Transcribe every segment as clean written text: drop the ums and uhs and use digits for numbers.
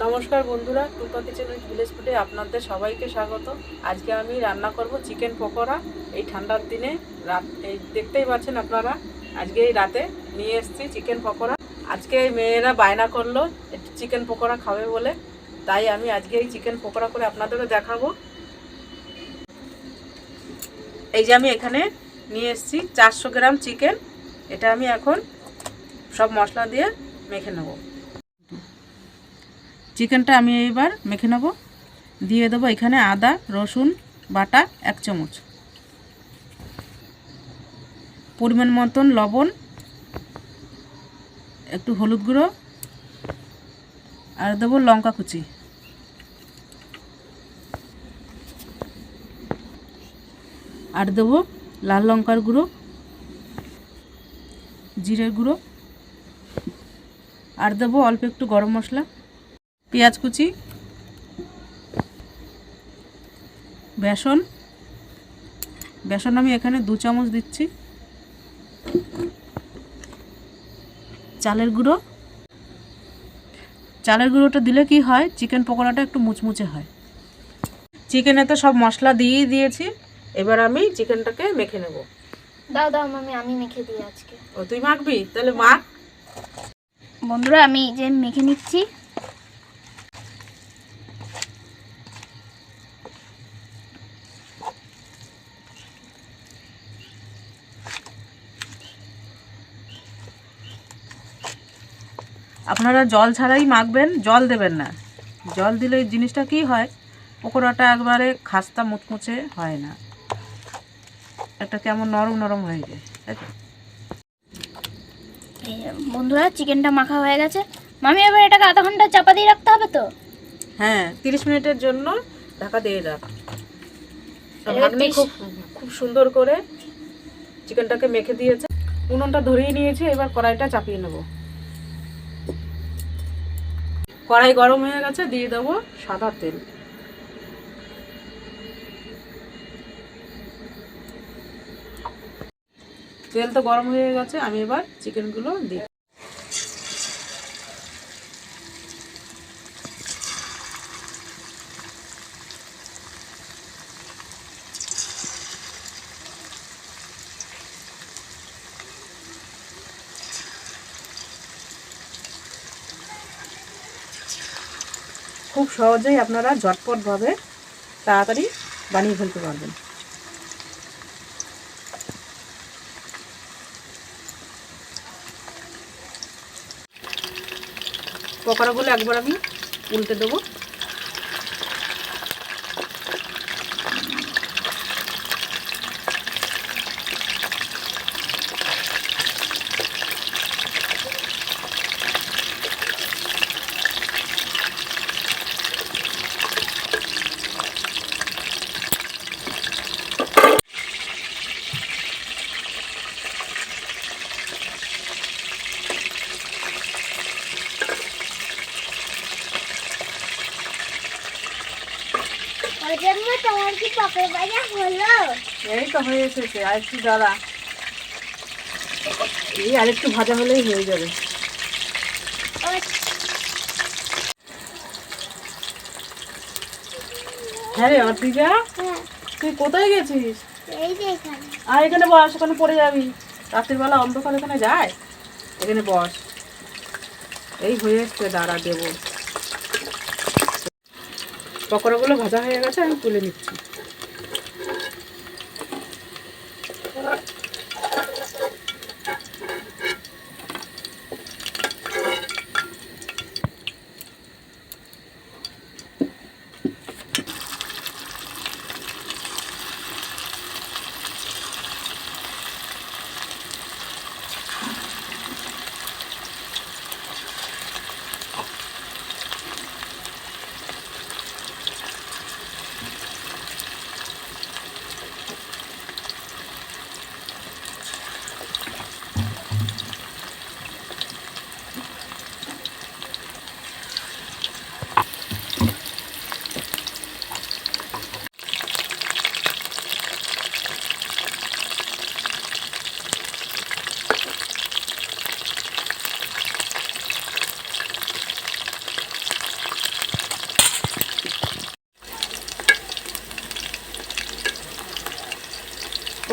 নমস্কার বন্ধুরা, টুপা kitchen with village ফুডে আপনাদের সবাইকে স্বাগত। আজকে আমি রান্না করব চিকেন পকোড়া। এই ঠান্ডার দিনে এই দেখতেই পাচ্ছেন আপনারা, আজকে এই রাতে নিয়ে এসেছি চিকেন পকোড়া। আজকে এই মেয়েরা বায়না করলো একটু চিকেন পকোড়া খাবে বলে, তাই আমি আজকে এই চিকেন পকোড়া করে আপনাদেরও দেখাবো। এই যে আমি এখানে নিয়ে এসেছি 400 গ্রাম চিকেন। এটা আমি এখন সব মশলা দিয়ে মেখে নেব। চিকেনটা আমি এইবার মেখে নেব। দিয়ে দেবো এখানে আদা রসুন বাটা 1 চামচ, পরিমাণ মতন লবণ, একটু হলুদ গুঁড়ো, আর দেবো লঙ্কা কুচি, আর দেবো লাল লঙ্কার গুঁড়ো, জিরের গুঁড়ো, আর দেবো অল্প একটু গরম মশলা, পেঁয়াজ কুচি, বেসন আমি এখানে 2 চামচ দিচ্ছি, চালের গুঁড়োটা দিলে কি হয়, চিকেন পকোড়াটা একটু মুচমুচে হয়। চিকেনে তো সব মশলা দিয়েই দিয়েছি, এবার আমি চিকেনটাকে মেখে নেব। দাও মামি, আমি মেখে দিই আজকে। ও তুই মাখবি? তাহলে মাখ। বন্ধুরা আমি যে মেখে নিচ্ছি। আপনারা জল ছাড়াই মাখবেন, জল দেবেন না। জল দিলে এই জিনিসটা কি হয়, পকোড়াটা একবারে খাস্তা মুচমুচে হয় না, একটা কেমন নরম নরম হয়ে যায়। বন্ধুরা চিকেনটা মাখা হয়ে গেছে। মামি এবার এটাকে আধা ঘন্টা চাপা দিয়ে রাখতে হবে তো? হ্যাঁ, 30 মিনিটের জন্য ঢাকা দিয়ে রাখ। খুব সুন্দর করে চিকেনটাকে মেখে দিয়েছে। উনুনটা ধরিয়ে নিয়েছি, এবার কড়াইটা চাপিয়ে নেব। কড়াই গরম হয়ে গেছে, দিয়ে দেবো সাদা তেল। তেল তো গরম হয়ে গেছে, আমি এবার চিকেনগুলো দিই। খুব সহজেই আপনারা ঝটপটভাবে তাড়াতাড়ি বানিয়ে ফেলতে পারবেন। পকোড়াগুলো একবার আমি উল্টে দেবো। তোমার কি পকেট ভাজা হলো? এই তো হয়ে এসেছে, আর একটু দাঁড়া, এই আর একটু ভাজা হলেই হয়ে যাবে। হ্যাঁ রে অর্পিকা, তুই কোথায় গেছিস? আর এখানে বস, ওখানে পড়ে যাবি। রাত্রিবেলা অন্ধকার এখানে যায়, এখানে বস। এই হয়ে এসছে, দাঁড়া দেবো। পকোড়াগুলো ভাজা হয়ে গেছে, আমি তুলে নিচ্ছি।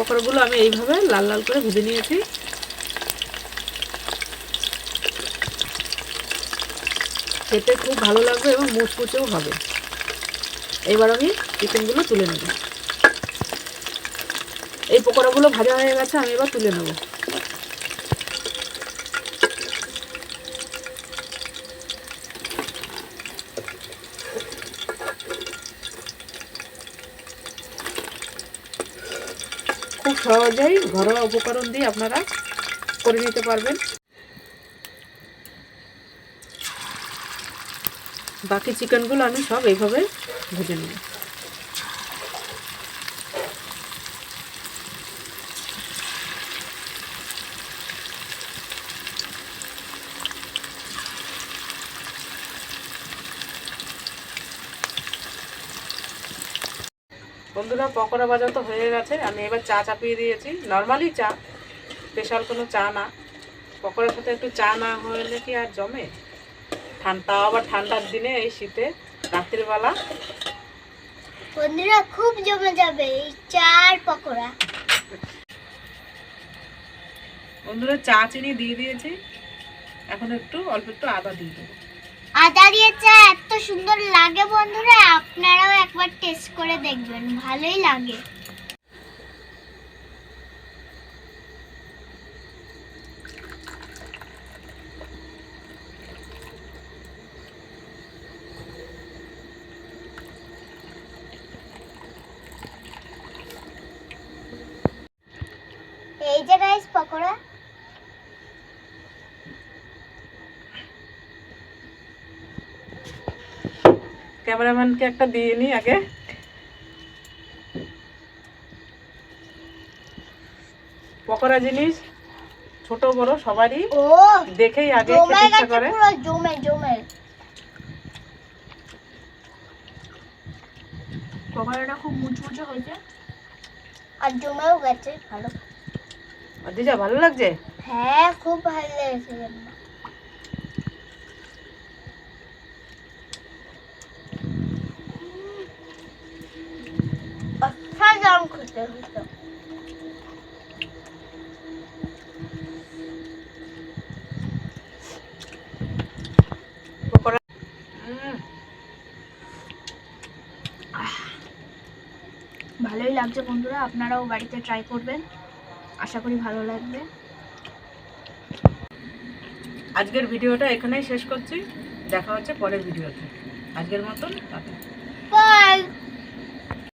পকোড়াগুলো আমি এইভাবে লাল লাল করে ভেজে নিয়েছি। খেতে খুব ভালো লাগবে এবং মুচমুচেও হবে। এবার আমি চিকেনগুলো তুলে নেব। এই পকোড়াগুলো ভাজা হয়ে গেছে, আমি এবার তুলে নেব। খুব সহজেই ঘরোয়া উপকরণ দিয়ে আপনারা করে নিতে পারবেন। বাকি চিকেনগুলো আমি সব এইভাবে ভেজে নেব। বন্ধুরা, পকোড়া ভাজা তো হয়ে গেছে। আমি এবার চা চাপিয়ে দিয়েছি, নর্মালি চা, স্পেশাল কোনো চা না। পকোড়ার সাথে একটু চা না হলে কি আর জমে? ঠান্ডা, আবার ঠান্ডার দিনে এই শীতে রাত্রিবেলা বন্ধুরা খুব জমে যাবে এই চার পকোড়া। বন্ধুরা, চা চিনি দিয়ে দিয়েছি, এখন অল্প একটু আদা দিয়ে দেবো। আদা দিয়ে চা এত সুন্দর লাগে বন্ধুরা, আপনারাও একবার টেস্ট করে দেখবেন, ভালোই লাগে। এই যে গাইস পকোড়া। ক্যামেরাম্যানকে একটা দিয়ে নিই আগে। পকোড়া জিনিস ছোট বড় সবারই দেখেই আগে খেতে ইচ্ছা করে। পুরো জমে জমে পকোড়াটা খুব মুচমুচে হয়েছে আর জমেও গেছে ভালো। দিজা, ভালো লাগছে? হ্যাঁ, খুব ভালো লেগেছে। অসাধারণ খেতে হয়েছে। পকোড়া ভালোই লাগছে বন্ধুরা, আপনারাও বাড়িতে ট্রাই করবেন, আশা করি ভালো লাগবে। আজকের ভিডিওটা এখানেই শেষ করছি, দেখা হচ্ছে পরের ভিডিওতে। আজকের মতন টাটা।